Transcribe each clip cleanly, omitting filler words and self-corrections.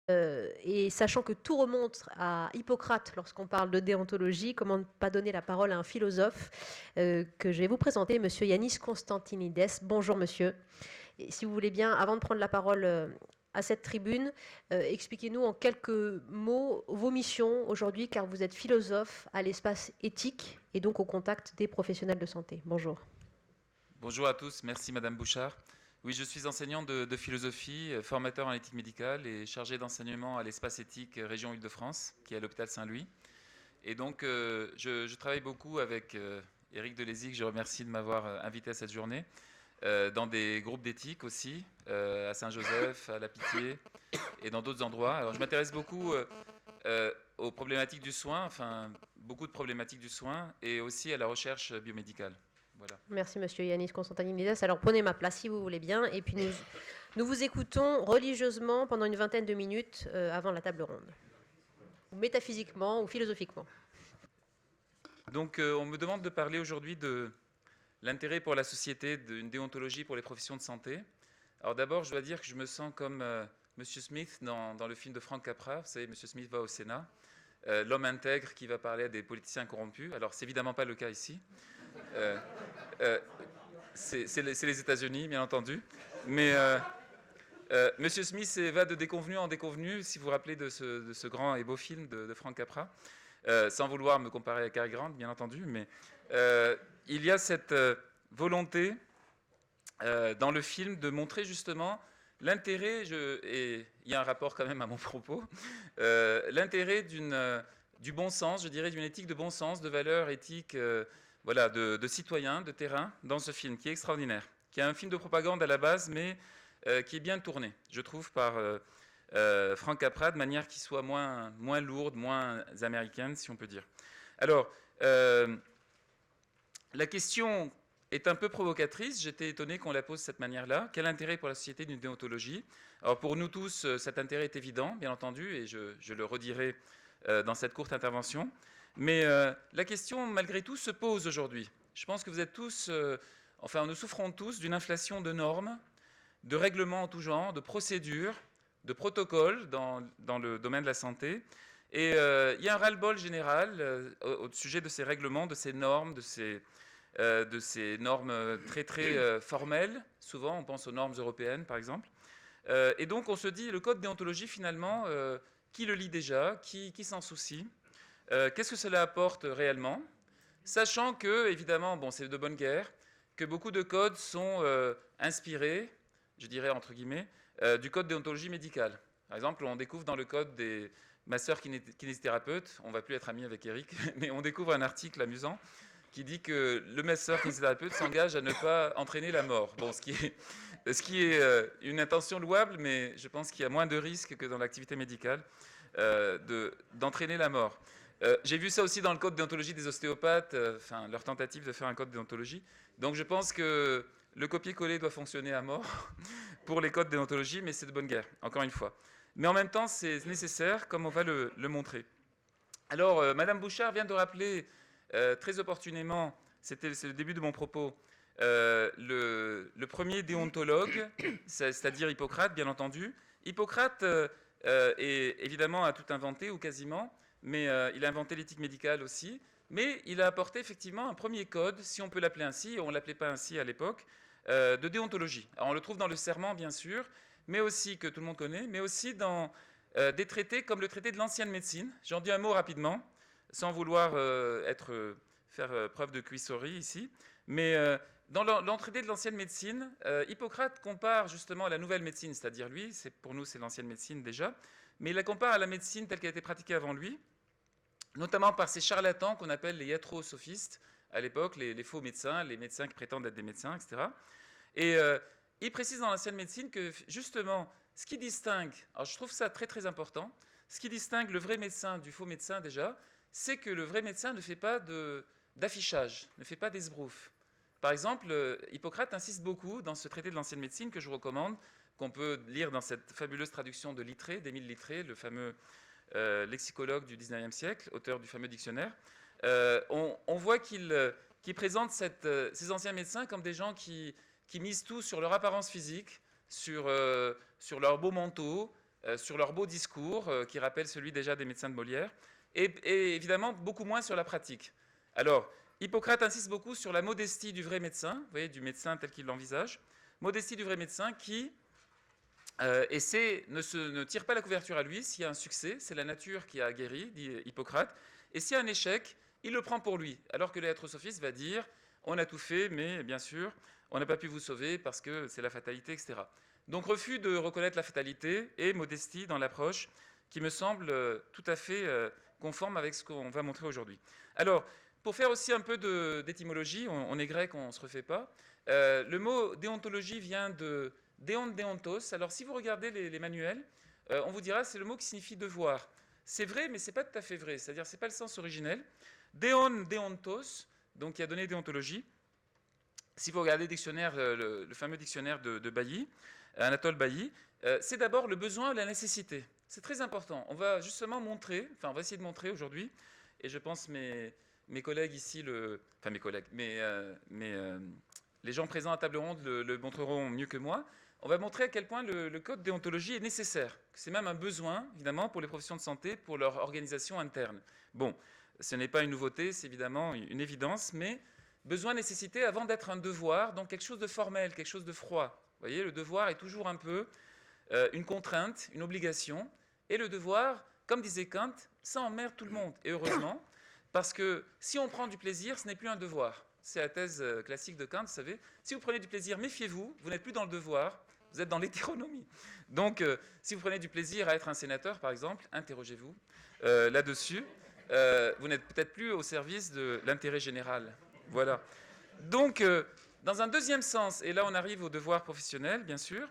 Et sachant que tout remonte à Hippocrate lorsqu'on parle de déontologie, comment ne pas donner la parole à un philosophe que je vais vous présenter, Monsieur Yanis Constantinides. Bonjour monsieur. Et si vous voulez bien, avant de prendre la parole à cette tribune, expliquez-nous en quelques mots vos missions aujourd'hui, car vous êtes philosophe à l'espace éthique et donc au contact des professionnels de santé. Bonjour. Bonjour à tous, merci Madame Bouchard. Oui, je suis enseignant de philosophie, formateur en éthique médicale et chargé d'enseignement à l'espace éthique région Île-de-France, qui est à l'hôpital Saint-Louis. Et donc, je travaille beaucoup avec Éric Delézy, que je remercie de m'avoir invité à cette journée, dans des groupes d'éthique aussi, à Saint-Joseph, à La Pitié et dans d'autres endroits. Alors, je m'intéresse beaucoup aux problématiques du soin, enfin, beaucoup de problématiques du soin, et aussi à la recherche biomédicale. Voilà. Merci Monsieur Yanis Constantinides. Alors prenez ma place si vous voulez bien, et puis nous vous écoutons religieusement pendant une vingtaine de minutes avant la table ronde, ou métaphysiquement ou philosophiquement. Donc, on me demande de parler aujourd'hui de l'intérêt pour la société d'une déontologie pour les professions de santé. Alors d'abord, je dois dire que je me sens comme Monsieur Smith dans le film de Frank Capra. Vous savez, Monsieur Smith va au Sénat, l'homme intègre qui va parler à des politiciens corrompus. Alors, c'est évidemment pas le cas ici. Euh, euh, c'est les États-Unis, bien entendu. Mais Monsieur Smith va de déconvenu en déconvenu, si vous vous rappelez de ce grand et beau film de Frank Capra. Sans vouloir me comparer à Cary Grant, bien entendu, mais il y a cette volonté dans le film de montrer justement l'intérêt, et il y a un rapport quand même à mon propos, l'intérêt du bon sens, je dirais d'une éthique de bon sens, de valeurs éthiques, voilà, de citoyens, de terrain, dans ce film, qui est extraordinaire, qui est un film de propagande à la base, mais qui est bien tourné, je trouve, par Frank Capra, de manière qui soit moins lourde, moins américaine, si on peut dire. Alors, la question est un peu provocatrice. J'étais étonné qu'on la pose de cette manière-là. Quel intérêt pour la société d'une déontologie? Alors, pour nous tous, cet intérêt est évident, bien entendu, et je le redirai dans cette courte intervention. Mais la question, malgré tout, se pose aujourd'hui. Je pense que vous êtes tous, enfin, nous souffrons tous d'une inflation de normes, de règlements en tout genre, de procédures, de protocoles dans le domaine de la santé. Et il y a un ras-le-bol général au sujet de ces règlements, de ces normes, de ces normes très très formelles. Souvent, on pense aux normes européennes, par exemple. Et donc, on se dit, le code déontologie, finalement, qui le lit déjà? Qui s'en soucie? Qu'est-ce que cela apporte réellement? Sachant que, évidemment, bon, c'est de bonne guerre, que beaucoup de codes sont inspirés, je dirais entre guillemets, du code déontologie médicale. Par exemple, on découvre dans le code des masseurs kinésithérapeutes, on ne va plus être amis avec Eric, mais on découvre un article amusant qui dit que le masseur kinésithérapeute s'engage à ne pas entraîner la mort. Bon, ce qui est une intention louable, mais je pense qu'il y a moins de risques que dans l'activité médicale d'entraîner la mort. J'ai vu ça aussi dans le code déontologie des ostéopathes, enfin leur tentative de faire un code déontologie. Donc je pense que le copier-coller doit fonctionner à mort pour les codes déontologie, mais c'est de bonne guerre, encore une fois. Mais en même temps, c'est nécessaire, comme on va le montrer. Alors, Madame Bouchard vient de rappeler très opportunément, c'est le début de mon propos, le premier déontologue, c'est-à-dire Hippocrate, bien entendu. Hippocrate, évidemment, a tout inventé, ou quasiment, mais il a inventé l'éthique médicale aussi. Mais il a apporté effectivement un premier code, si on peut l'appeler ainsi, on ne l'appelait pas ainsi à l'époque, de déontologie. Alors, on le trouve dans le serment, bien sûr, mais aussi, que tout le monde connaît, mais aussi dans des traités comme le traité de l'ancienne médecine. J'en dis un mot rapidement, sans vouloir faire preuve de cuisserie ici. Mais dans l'entraîné de l'ancienne médecine, Hippocrate compare justement à la nouvelle médecine, c'est-à-dire lui, pour nous c'est l'ancienne médecine déjà, mais il la compare à la médecine telle qu'elle a été pratiquée avant lui, notamment par ces charlatans qu'on appelle les iatrosophistes à l'époque, les faux médecins, les médecins qui prétendent être des médecins, etc. Et il précise dans l'ancienne médecine que justement, ce qui distingue, alors je trouve ça très très important, ce qui distingue le vrai médecin du faux médecin déjà, c'est que le vrai médecin ne fait pas d'affichage, ne fait pas d'esbrouf. Par exemple, Hippocrate insiste beaucoup dans ce traité de l'ancienne médecine que je recommande, qu'on peut lire dans cette fabuleuse traduction de Littré, d'Émile Littré, le fameux lexicologue du XIXe siècle, auteur du fameux dictionnaire. On voit qu'il présente ces anciens médecins comme des gens qui misent tout sur leur apparence physique, sur leur beau manteau, sur leur beau discours, qui rappelle celui déjà des médecins de Molière, et évidemment beaucoup moins sur la pratique. Alors, Hippocrate insiste beaucoup sur la modestie du vrai médecin, vous voyez, du médecin tel qu'il l'envisage, modestie du vrai médecin qui ne tire pas la couverture à lui. S'il y a un succès, c'est la nature qui a guéri, dit Hippocrate, et s'il y a un échec, il le prend pour lui, alors que l'être-sophiste va dire on a tout fait, mais bien sûr, on n'a pas pu vous sauver parce que c'est la fatalité, etc. Donc refus de reconnaître la fatalité et modestie dans l'approche qui me semble tout à fait conforme avec ce qu'on va montrer aujourd'hui. Alors, pour faire aussi un peu d'étymologie, on est grec, on ne se refait pas, le mot déontologie vient de déontos. Alors si vous regardez les manuels, on vous dira c'est le mot qui signifie devoir. C'est vrai, mais ce n'est pas tout à fait vrai, c'est-à-dire ce n'est pas le sens originel. Déontos, donc qui a donné déontologie. Si vous regardez le dictionnaire, le fameux dictionnaire de Bailly, Anatole Bailly, c'est d'abord le besoin ou la nécessité. C'est très important. On va justement montrer, enfin on va essayer de montrer aujourd'hui, et je pense mes collègues ici, enfin mes collègues, les gens présents à table ronde le montreront mieux que moi. On va montrer à quel point le code déontologie est nécessaire. C'est même un besoin, évidemment, pour les professions de santé, pour leur organisation interne. Bon, ce n'est pas une nouveauté, c'est évidemment une évidence, mais besoin, nécessité avant d'être un devoir, donc quelque chose de formel, quelque chose de froid. Vous voyez, le devoir est toujours un peu une contrainte, une obligation, et le devoir, comme disait Kant, ça emmerde tout le monde, et heureusement, parce que si on prend du plaisir, ce n'est plus un devoir. C'est la thèse classique de Kant, vous savez. Si vous prenez du plaisir, méfiez-vous, vous n'êtes plus dans le devoir, vous êtes dans l'hétéronomie. Donc, si vous prenez du plaisir à être un sénateur, par exemple, interrogez-vous là-dessus. Vous n'êtes peut-être plus au service de l'intérêt général. Voilà. Donc, dans un deuxième sens, et là on arrive au devoir professionnel, bien sûr,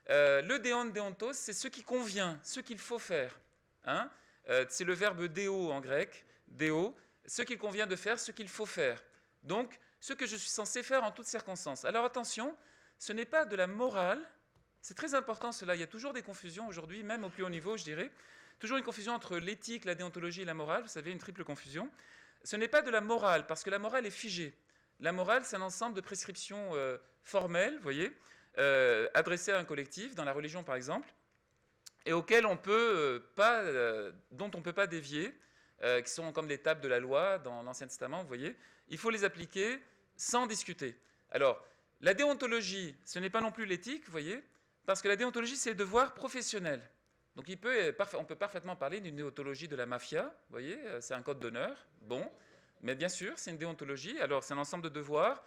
le déontos, c'est ce qui convient, ce qu'il faut faire. Hein, c'est le verbe déo en grec, déo, ce qu'il convient de faire, ce qu'il faut faire. Donc, ce que je suis censé faire en toutes circonstances. Alors attention, ce n'est pas de la morale, c'est très important cela, il y a toujours des confusions aujourd'hui, même au plus haut niveau, je dirais, toujours une confusion entre l'éthique, la déontologie et la morale, vous savez, une triple confusion. Ce n'est pas de la morale, parce que la morale est figée. La morale, c'est un ensemble de prescriptions formelles, vous voyez, adressées à un collectif, dans la religion par exemple, et auxquelles dont on ne peut pas dévier, qui sont comme les tables de la loi dans l'Ancien Testament, vous voyez. Il faut les appliquer sans discuter. Alors, la déontologie, ce n'est pas non plus l'éthique, vous voyez, parce que la déontologie, c'est le devoir professionnel. Donc on peut parfaitement parler d'une déontologie de la mafia, vous voyez, c'est un code d'honneur, bon, mais bien sûr, c'est une déontologie, alors c'est un ensemble de devoirs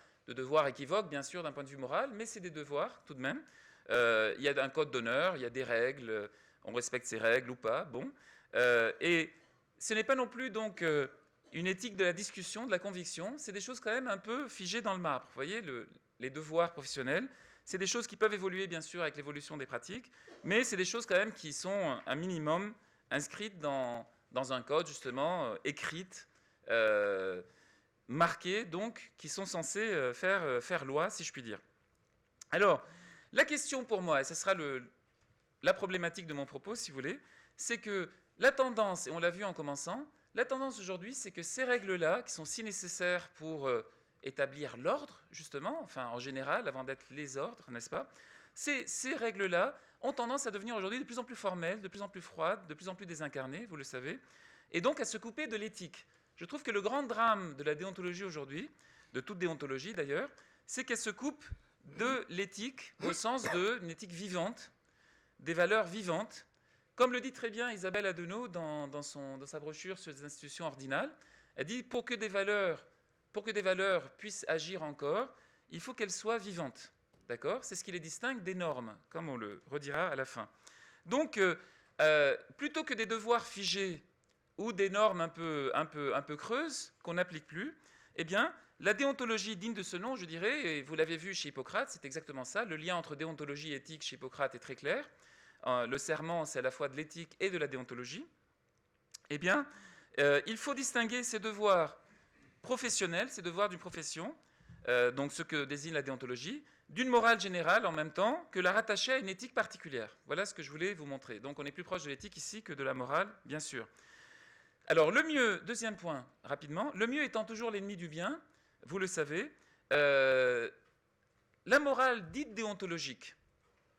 équivoques, bien sûr, d'un point de vue moral, mais c'est des devoirs, tout de même. Il y a un code d'honneur, il y a des règles, on respecte ces règles ou pas, bon. Et ce n'est pas non plus donc une éthique de la discussion, de la conviction, c'est des choses quand même un peu figées dans le marbre. Vous voyez, les devoirs professionnels, c'est des choses qui peuvent évoluer bien sûr avec l'évolution des pratiques, mais c'est des choses quand même qui sont un minimum inscrites dans un code justement, écrites, marquées, donc qui sont censées faire loi, si je puis dire. Alors, la question pour moi, et ce sera la problématique de mon propos si vous voulez, c'est que la tendance, et on l'a vu en commençant, la tendance aujourd'hui, c'est que ces règles-là, qui sont si nécessaires pour établir l'ordre, justement, enfin en général, avant d'être les ordres, n'est-ce pas, ces règles-là ont tendance à devenir aujourd'hui de plus en plus formelles, de plus en plus froides, de plus en plus désincarnées, vous le savez, et donc à se couper de l'éthique. Je trouve que le grand drame de la déontologie aujourd'hui, de toute déontologie d'ailleurs, c'est qu'elle se coupe de l'éthique au sens d'une éthique vivante, des valeurs vivantes. Comme le dit très bien Isabelle Adenau dans sa brochure sur les institutions ordinales, elle dit pour que des valeurs puissent agir encore, il faut qu'elles soient vivantes. D'accord ? C'est ce qui les distingue des normes, comme on le redira à la fin. Donc, plutôt que des devoirs figés ou des normes un peu creuses qu'on n'applique plus, eh bien, la déontologie digne de ce nom, je dirais, et vous l'avez vu chez Hippocrate, c'est exactement ça. Le lien entre déontologie et éthique chez Hippocrate est très clair. Le serment, c'est à la fois de l'éthique et de la déontologie. Eh bien, il faut distinguer ces devoirs professionnels, ces devoirs d'une profession, donc ce que désigne la déontologie, d'une morale générale en même temps que la rattacher à une éthique particulière. Voilà ce que je voulais vous montrer. Donc on est plus proche de l'éthique ici que de la morale, bien sûr. Alors le mieux, deuxième point, rapidement, le mieux étant toujours l'ennemi du bien, vous le savez, la morale dite déontologique,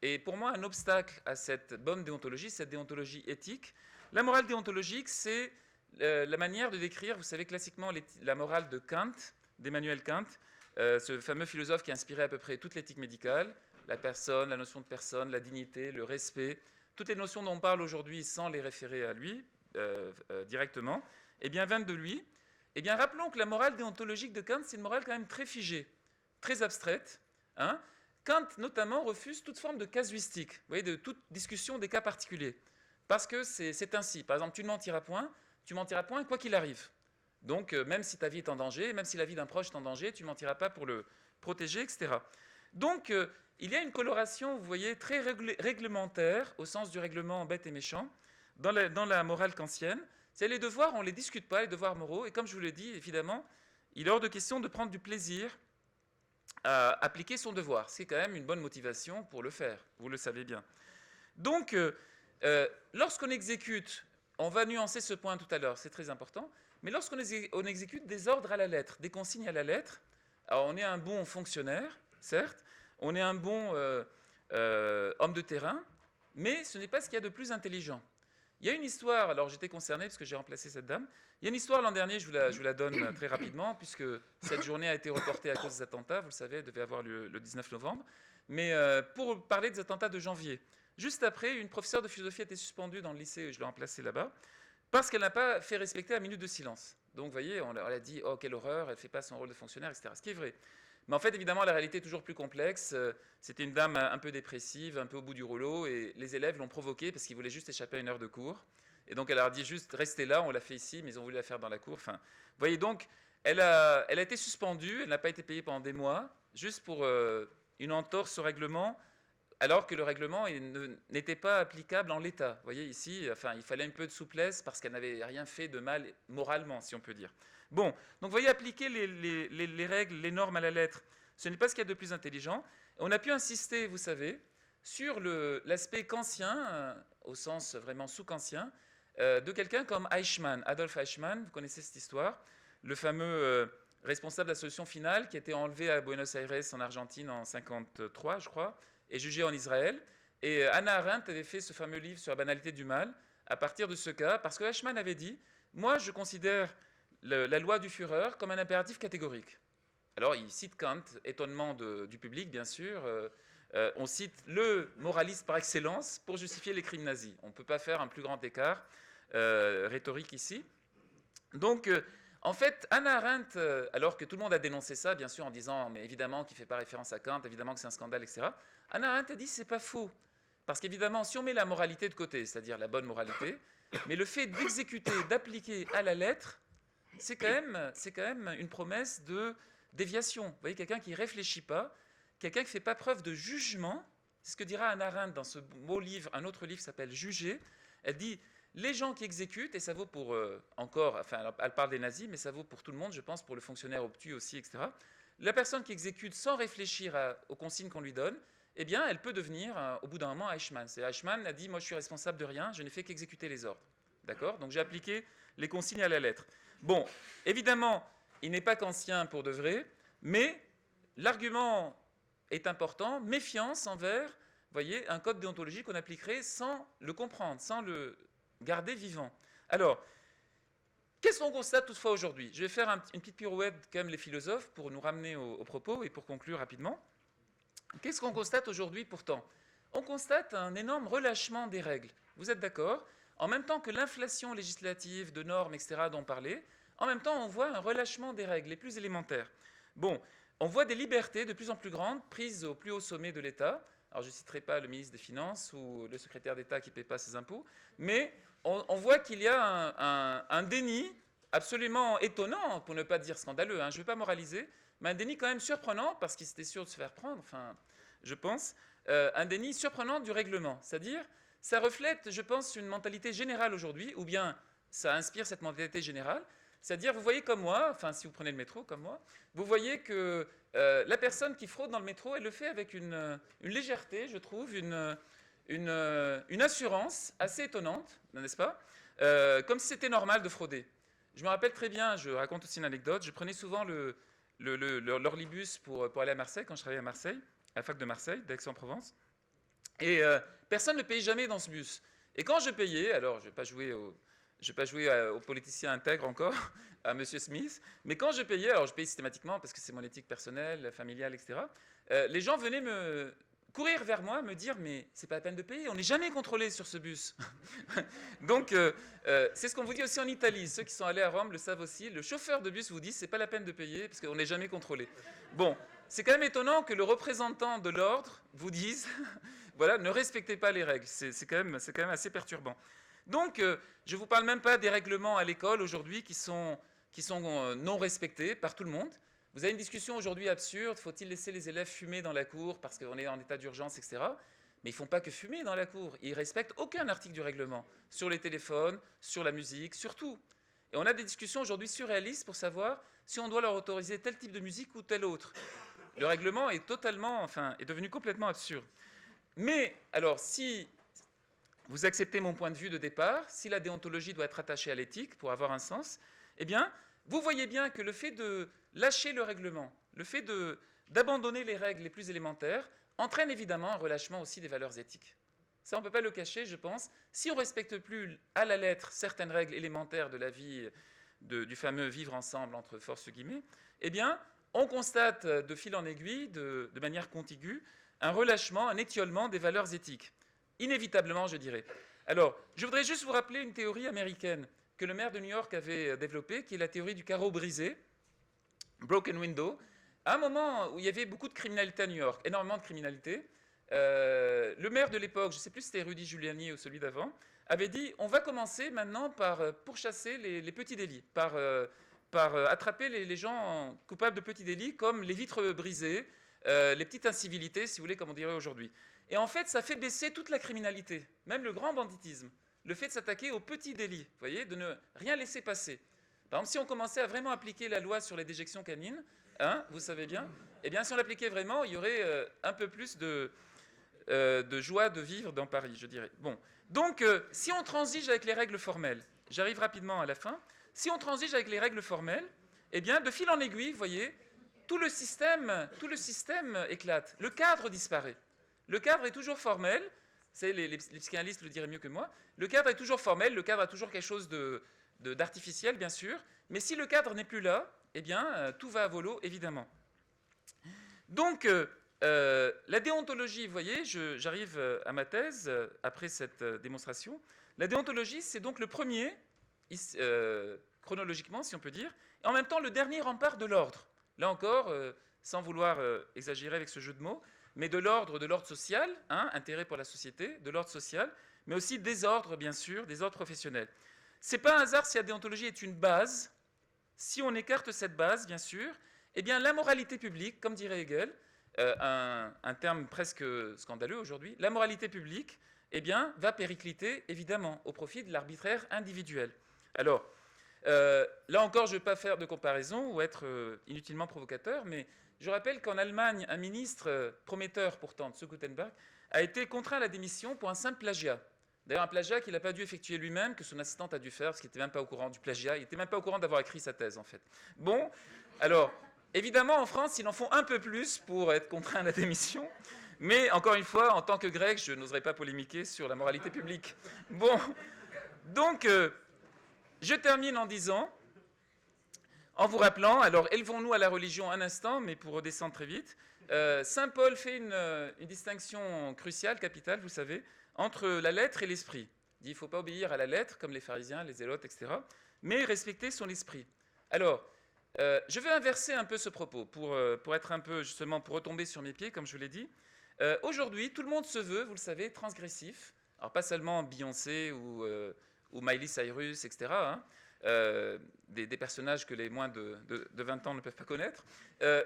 et pour moi un obstacle à cette bonne déontologie, cette déontologie éthique. La morale déontologique, c'est la manière de décrire, vous savez, classiquement la morale de Kant, d'Emmanuel Kant, ce fameux philosophe qui a inspiré à peu près toute l'éthique médicale, la personne, la notion de personne, la dignité, le respect, toutes les notions dont on parle aujourd'hui sans les référer à lui directement, eh bien, viennent de lui. Eh bien, rappelons que la morale déontologique de Kant, c'est une morale quand même très figée, très abstraite. Hein. Kant, notamment, refuse toute forme de casuistique, vous voyez, de toute discussion des cas particuliers. Parce que c'est ainsi. Par exemple, tu ne mentiras point quoi qu'il arrive. Donc, même si ta vie est en danger, même si la vie d'un proche est en danger, tu ne mentiras pas pour le protéger, etc. Donc, il y a une coloration, vous voyez, très réglementaire, au sens du règlement bête et méchant, dans la morale kantienne. C'est les devoirs, on ne les discute pas, les devoirs moraux. Et comme je vous l'ai dit, évidemment, il est hors de question de prendre du plaisir à appliquer son devoir. C'est quand même une bonne motivation pour le faire, vous le savez bien. Donc, lorsqu'on exécute, on va nuancer ce point tout à l'heure, c'est très important, mais lorsqu'on exécute des ordres à la lettre, des consignes à la lettre, alors on est un bon fonctionnaire, certes, on est un bon homme de terrain, mais ce n'est pas ce qu'il y a de plus intelligent. Il y a une histoire, alors j'étais concerné parce que j'ai remplacé cette dame, il y a une histoire l'an dernier, je vous la donne très rapidement, puisque cette journée a été reportée à cause des attentats, vous le savez, elle devait avoir lieu le 19 novembre, mais pour parler des attentats de janvier. Juste après, une professeure de philosophie a été suspendue dans le lycée où je l'ai remplacée là-bas, parce qu'elle n'a pas fait respecter la minute de silence. Donc, vous voyez, on a dit « Oh, quelle horreur, elle ne fait pas son rôle de fonctionnaire, etc. » Ce qui est vrai. Mais en fait, évidemment, la réalité est toujours plus complexe. C'était une dame un peu dépressive, un peu au bout du rouleau, et les élèves l'ont provoquée parce qu'ils voulaient juste échapper à une heure de cours. Et donc, elle leur a dit juste « Restez là, on l'a fait ici, mais ils ont voulu la faire dans la cour. » Enfin, vous voyez, donc, elle a été suspendue, elle n'a pas été payée pendant des mois, juste pour une entorse au règlement, alors que le règlement n'était pas applicable en l'état. Vous voyez ici, enfin, il fallait un peu de souplesse parce qu'elle n'avait rien fait de mal moralement, si on peut dire. Bon, donc vous voyez, appliquer les règles, les normes à la lettre, ce n'est pas ce qu'il y a de plus intelligent. On a pu insister, vous savez, sur l'aspect kantien, au sens vraiment sous-kantien, de quelqu'un comme Eichmann, Adolf Eichmann, vous connaissez cette histoire, le fameux responsable de la solution finale qui a été enlevé à Buenos Aires en Argentine en 1953, je crois, et jugé en Israël. Et Hannah Arendt avait fait ce fameux livre sur la banalité du mal à partir de ce cas, parce que Eichmann avait dit « Moi, je considère la loi du Führer comme un impératif catégorique. » Alors, il cite Kant, étonnement du public, bien sûr. On cite le moraliste par excellence pour justifier les crimes nazis. On ne peut pas faire un plus grand écart rhétorique ici. Donc, en fait, Hannah Arendt, alors que tout le monde a dénoncé ça, bien sûr, en disant, mais évidemment qu'il ne fait pas référence à Kant, évidemment que c'est un scandale, etc., Hannah Arendt a dit, c'est pas faux. Parce qu'évidemment, si on met la moralité de côté, c'est-à-dire la bonne moralité, mais le fait d'exécuter, d'appliquer à la lettre, c'est quand même une promesse de déviation. Vous voyez, quelqu'un qui ne réfléchit pas, quelqu'un qui ne fait pas preuve de jugement, c'est ce que dira Hannah Arendt dans ce beau livre, un autre livre s'appelle Juger. Elle dit, les gens qui exécutent, et ça vaut pour enfin, elle parle des nazis, mais ça vaut pour tout le monde, je pense, pour le fonctionnaire obtus aussi, etc. La personne qui exécute sans réfléchir aux consignes qu'on lui donne, eh bien, elle peut devenir, au bout d'un moment, Eichmann. Eichmann a dit, moi, je suis responsable de rien, je n'ai fait qu'exécuter les ordres. D'accord ? Donc, j'ai appliqué les consignes à la lettre. Bon, évidemment, il n'est pas kantien pour de vrai, mais l'argument est important, méfiance envers, voyez, un code déontologique qu'on appliquerait sans le comprendre, sans le garder vivant. Alors, qu'est-ce qu'on constate toutefois aujourd'hui ? Je vais faire une petite pirouette comme les philosophes pour nous ramener au propos et pour conclure rapidement. Qu'est-ce qu'on constate aujourd'hui pourtant ? On constate un énorme relâchement des règles. Vous êtes d'accord ? En même temps que l'inflation législative, de normes, etc., dont on parlait, en même temps, on voit un relâchement des règles les plus élémentaires. Bon, on voit des libertés de plus en plus grandes prises au plus haut sommet de l'État. Alors, je ne citerai pas le ministre des Finances ou le secrétaire d'État qui ne paie pas ses impôts, mais on voit qu'il y a un déni absolument étonnant, pour ne pas dire scandaleux, je ne vais pas moraliser, mais un déni quand même surprenant, parce qu'il était sûr de se faire prendre, enfin, je pense, un déni surprenant du règlement. C'est-à-dire, ça reflète, je pense, une mentalité générale aujourd'hui, ou bien ça inspire cette mentalité générale. C'est-à-dire, vous voyez comme moi, enfin, si vous prenez le métro comme moi, vous voyez que la personne qui fraude dans le métro, elle le fait avec une légèreté, je trouve, une assurance assez étonnante, n'est-ce pas ? Comme si c'était normal de frauder. Je me rappelle très bien, je raconte aussi une anecdote, je prenais souvent l'Orlibus pour aller à Marseille, quand je travaillais à Marseille, à la fac de Marseille, d'Aix-en-Provence. Et personne ne payait jamais dans ce bus. Et quand je payais, alors je ne vais pas jouer aux politiciens intègres encore, à M. Smith, mais quand je payais, alors je payais systématiquement parce que c'est mon éthique personnelle, familiale, etc., les gens venaient me courir vers moi, me dire mais c'est pas la peine de payer, on n'est jamais contrôlé sur ce bus. Donc c'est ce qu'on vous dit aussi en Italie. Ceux qui sont allés à Rome le savent aussi. Le chauffeur de bus vous dit c'est pas la peine de payer parce qu'on n'est jamais contrôlé. Bon, c'est quand même étonnant que le représentant de l'ordre vous dise voilà, ne respectez pas les règles. C'est quand même assez perturbant. Donc, je ne vous parle même pas des règlements à l'école aujourd'hui qui sont non respectés par tout le monde. Vous avez une discussion aujourd'hui absurde, faut-il laisser les élèves fumer dans la cour parce qu'on est en état d'urgence, etc. Mais ils ne font pas que fumer dans la cour. Ils ne respectent aucun article du règlement sur les téléphones, sur la musique, sur tout. Et on a des discussions aujourd'hui surréalistes pour savoir si on doit leur autoriser tel type de musique ou tel autre. Le règlement est est devenu complètement absurde. Mais alors, si vous acceptez mon point de vue de départ, si la déontologie doit être attachée à l'éthique pour avoir un sens, eh bien, vous voyez bien que le fait de lâcher le règlement, le fait d'abandonner les règles les plus élémentaires, entraîne évidemment un relâchement aussi des valeurs éthiques. Ça, on ne peut pas le cacher, je pense. Si on ne respecte plus à la lettre certaines règles élémentaires de la vie, du fameux vivre ensemble entre forces guillemets, eh bien, on constate de fil en aiguille, de manière contiguë, un relâchement, un étiolement des valeurs éthiques. Inévitablement, je dirais. Alors, je voudrais juste vous rappeler une théorie américaine que le maire de New York avait développée, qui est la théorie du carreau brisé, broken window. À un moment où il y avait beaucoup de criminalité à New York, énormément de criminalité, le maire de l'époque, je ne sais plus si c'était Rudy Giuliani ou celui d'avant, avait dit on va commencer maintenant par pourchasser les petits délits, par attraper les gens coupables de petits délits comme les vitres brisées, les petites incivilités, si vous voulez, comme on dirait aujourd'hui. Et en fait, ça fait baisser toute la criminalité, même le grand banditisme. Le fait de s'attaquer aux petits délits, vous voyez, de ne rien laisser passer. Par exemple, si on commençait à vraiment appliquer la loi sur les déjections canines, hein, vous savez bien, eh bien, si on l'appliquait vraiment, il y aurait un peu plus de joie de vivre dans Paris, je dirais. Bon, donc, si on transige avec les règles formelles, j'arrive rapidement à la fin, si on transige avec les règles formelles, eh bien, de fil en aiguille, vous voyez, tout le système éclate. Le cadre disparaît. Le cadre est toujours formel. Les psychanalystes le diraient mieux que moi. Le cadre est toujours formel. Le cadre a toujours quelque chose d'artificiel, bien sûr. Mais si le cadre n'est plus là, eh bien, tout va à volo, évidemment. Donc, la déontologie, vous voyez, j'arrive à ma thèse après cette démonstration. La déontologie, c'est donc le premier, chronologiquement, si on peut dire, et en même temps le dernier rempart de l'ordre. Là encore, sans vouloir exagérer avec ce jeu de mots, mais de l'ordre social, hein, intérêt pour la société, de l'ordre social, mais aussi des ordres, bien sûr, des ordres professionnels. Ce n'est pas un hasard si la déontologie est une base. Si on écarte cette base, bien sûr, eh bien la moralité publique, comme dirait Hegel, un terme presque scandaleux aujourd'hui, la moralité publique, eh bien, va péricliter, évidemment, au profit de l'arbitraire individuel. Alors, là encore, je ne vais pas faire de comparaison ou être inutilement provocateur, mais je rappelle qu'en Allemagne, un ministre prometteur pourtant de ce Gutenberg a été contraint à la démission pour un simple plagiat. D'ailleurs, un plagiat qu'il n'a pas dû effectuer lui-même, que son assistante a dû faire, parce qu'il n'était même pas au courant du plagiat, il n'était même pas au courant d'avoir écrit sa thèse, en fait. Bon, alors, évidemment, en France, ils en font un peu plus pour être contraints à la démission, mais encore une fois, en tant que grec, je n'oserais pas polémiquer sur la moralité publique. Bon, donc, je termine en disant, en vous rappelant, alors élevons-nous à la religion un instant, mais pour redescendre très vite, Saint Paul fait une distinction cruciale, capitale, vous savez, entre la lettre et l'esprit. Il dit, il ne faut pas obéir à la lettre, comme les pharisiens, les zélotes, etc., mais respecter son esprit. Alors, je vais inverser un peu ce propos, pour être un peu, justement, pour retomber sur mes pieds, comme je vous l'ai dit. Aujourd'hui, tout le monde se veut, vous le savez, transgressif. Alors, pas seulement Beyoncé ou Miley Cyrus, etc., hein, des personnages que les moins de 20 ans ne peuvent pas connaître,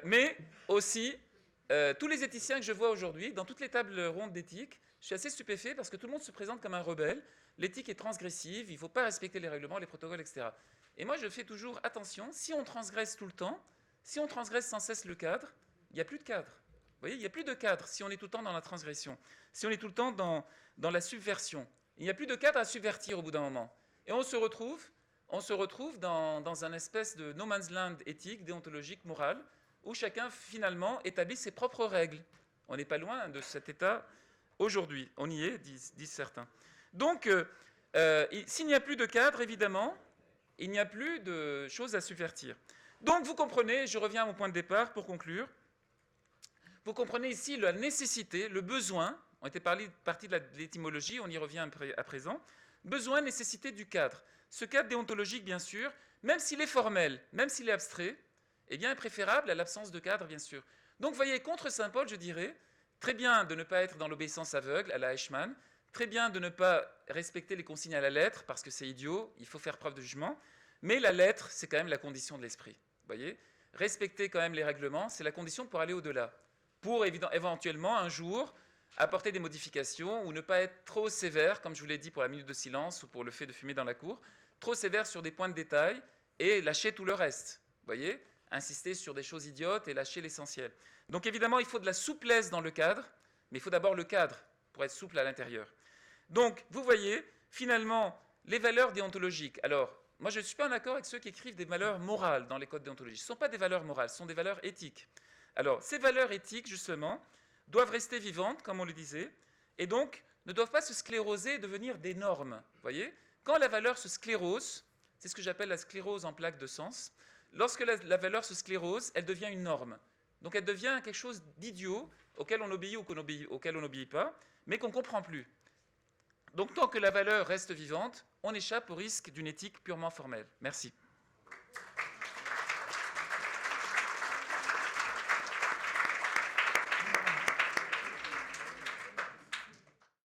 mais aussi tous les éthiciens que je vois aujourd'hui, dans toutes les tables rondes d'éthique, je suis assez stupéfait parce que tout le monde se présente comme un rebelle, l'éthique est transgressive, il ne faut pas respecter les règlements, les protocoles, etc. Et moi je fais toujours attention, si on transgresse tout le temps, si on transgresse sans cesse le cadre, il n'y a plus de cadre. Vous voyez, il n'y a plus de cadre si on est tout le temps dans la transgression, si on est tout le temps dans la subversion. Il n'y a plus de cadre à subvertir au bout d'un moment. Et on se retrouve dans un espèce de no man's land éthique, déontologique, morale, où chacun finalement établit ses propres règles. On n'est pas loin de cet état aujourd'hui. On y est, disent certains. Donc, s'il n'y a plus de cadre, évidemment, il n'y a plus de choses à subvertir. Donc, vous comprenez, je reviens à mon point de départ pour conclure, vous comprenez ici la nécessité, le besoin, on était parti de l'étymologie, on y revient à présent, besoin, nécessité du cadre. Ce cadre déontologique, bien sûr, même s'il est formel, même s'il est abstrait, est bien préférable à l'absence de cadre, bien sûr. Donc, vous voyez, contre saint Paul, je dirais, très bien de ne pas être dans l'obéissance aveugle, à la Eichmann, très bien de ne pas respecter les consignes à la lettre, parce que c'est idiot, il faut faire preuve de jugement, mais la lettre, c'est quand même la condition de l'esprit. Vous voyez, respecter quand même les règlements, c'est la condition pour aller au-delà, pour éventuellement, un jour, apporter des modifications ou ne pas être trop sévère, comme je vous l'ai dit pour la minute de silence ou pour le fait de fumer dans la cour, trop sévère sur des points de détail et lâcher tout le reste. Vous voyez, insister sur des choses idiotes et lâcher l'essentiel. Donc évidemment, il faut de la souplesse dans le cadre, mais il faut d'abord le cadre pour être souple à l'intérieur. Donc, vous voyez, finalement, les valeurs déontologiques. Alors, moi, je ne suis pas en accord avec ceux qui écrivent des valeurs morales dans les codes déontologiques. Ce ne sont pas des valeurs morales, ce sont des valeurs éthiques. Alors, ces valeurs éthiques, justement, doivent rester vivantes, comme on le disait, et donc ne doivent pas se scléroser et devenir des normes. Vous voyez, quand la valeur se sclérose, c'est ce que j'appelle la sclérose en plaques de sens, lorsque la valeur se sclérose, elle devient une norme. Donc elle devient quelque chose d'idiot auquel on obéit ou auquel on n'obéit pas, mais qu'on ne comprend plus. Donc tant que la valeur reste vivante, on échappe au risque d'une éthique purement formelle. Merci.